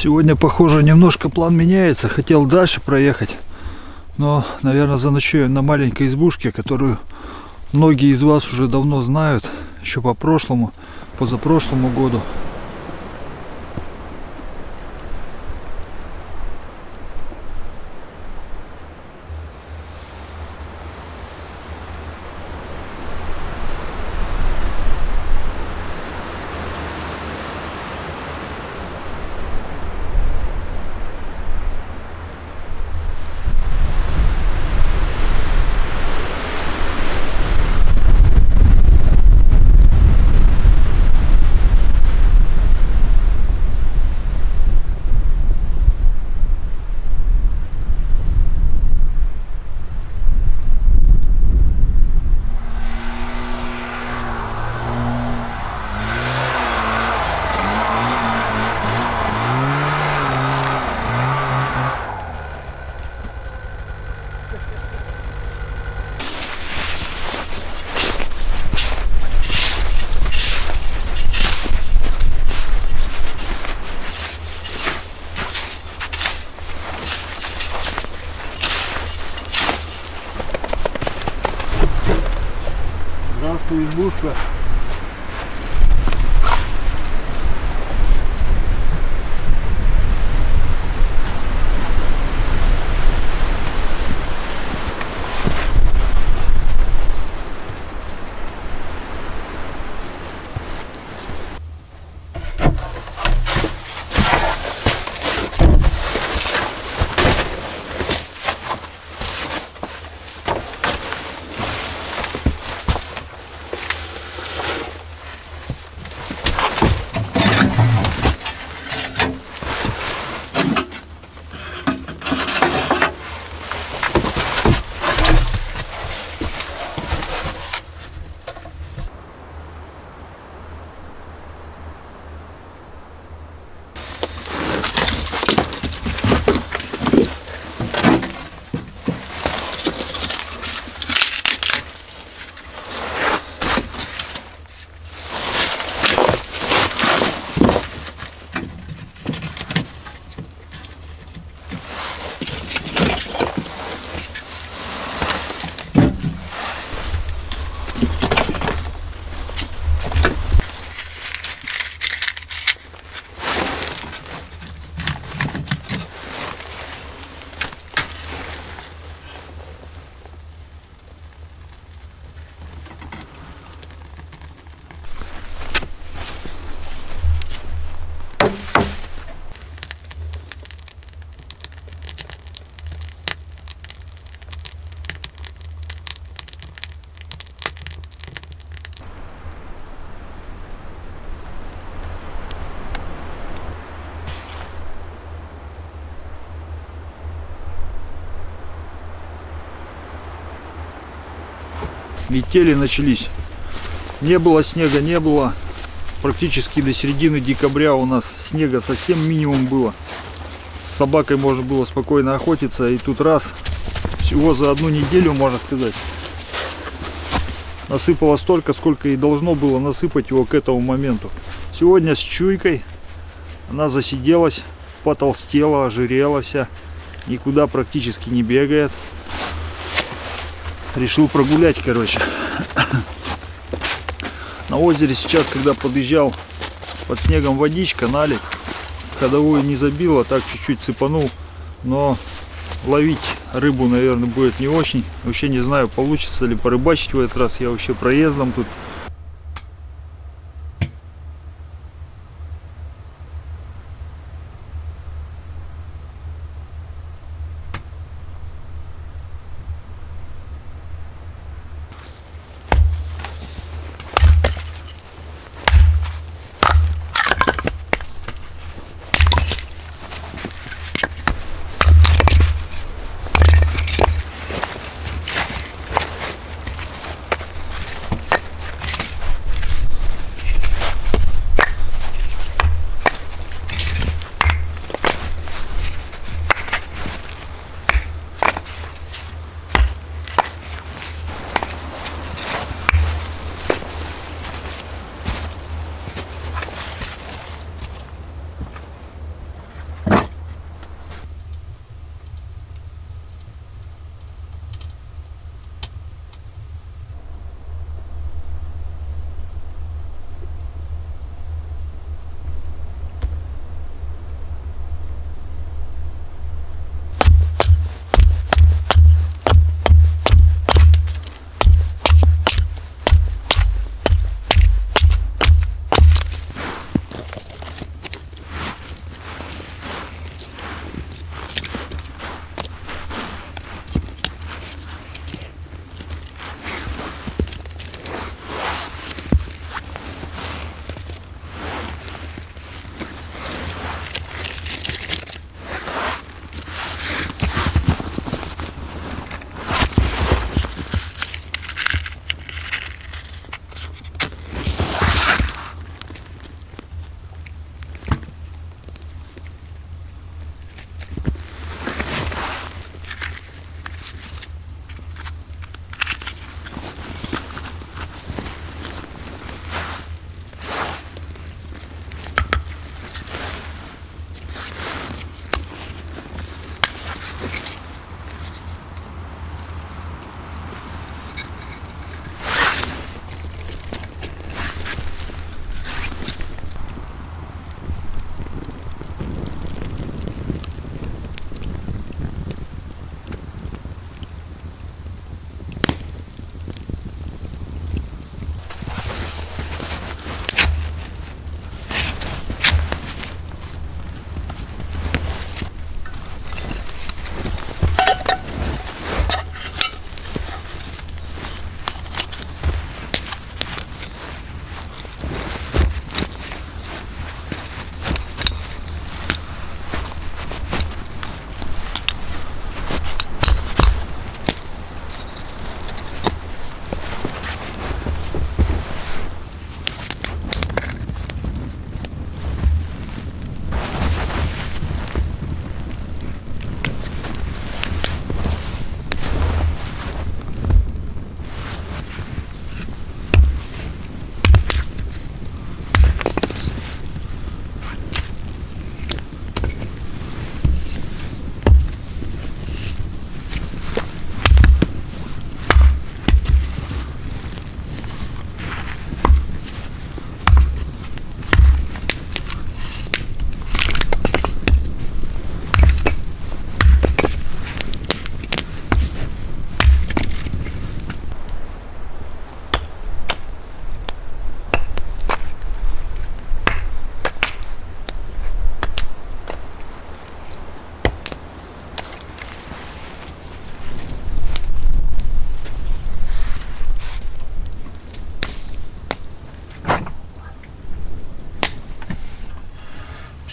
Сегодня, похоже, немножко план меняется. Хотел дальше проехать, но, наверное, заночуем на маленькой избушке, которую многие из вас уже давно знают, еще по прошлому, позапрошлому году. Здравствуй, избушка. Метели начались. Не было снега, не было. Практически до середины декабря у нас снега совсем минимум было. С собакой можно было спокойно охотиться. И тут раз, всего за одну неделю, можно сказать, насыпало столько, сколько и должно было насыпать его к этому моменту. Сегодня с чуйкой она засиделась, потолстела, ожирела вся. Никуда практически не бегает. Решил прогулять, короче. На озере сейчас, когда подъезжал, под снегом водичка, налик. Ходовую не забило, так чуть-чуть цепанул. Но ловить рыбу, наверное, будет не очень. Вообще не знаю, получится ли порыбачить в этот раз. Я вообще проездом тут.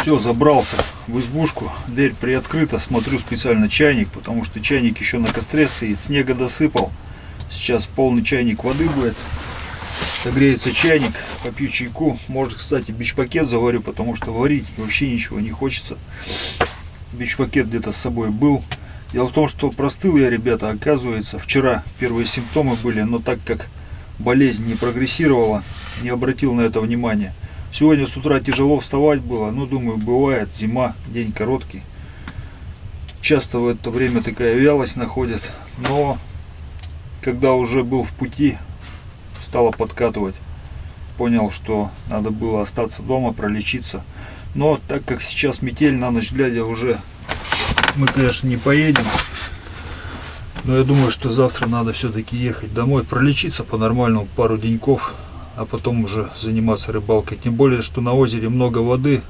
Все, забрался в избушку, дверь приоткрыта, смотрю специально чайник, потому что чайник еще на костре стоит, снега досыпал. Сейчас полный чайник воды будет, согреется чайник, попью чайку. Может, кстати, бич-пакет заварю, потому что варить вообще ничего не хочется. Бич-пакет где-то с собой был. Дело в том, что простыл я, ребята, оказывается, вчера первые симптомы были, но так как болезнь не прогрессировала, не обратил на это внимания. Сегодня с утра тяжело вставать было, ну, думаю, бывает, зима, день короткий. Часто в это время такая вялость находит, но когда уже был в пути, стало подкатывать. Понял, что надо было остаться дома, пролечиться. Но так как сейчас метель, на ночь глядя уже мы, конечно, не поедем. Но я думаю, что завтра надо все-таки ехать домой, пролечиться по-нормальному пару деньков, а потом уже заниматься рыбалкой. Тем более, что на озере много воды.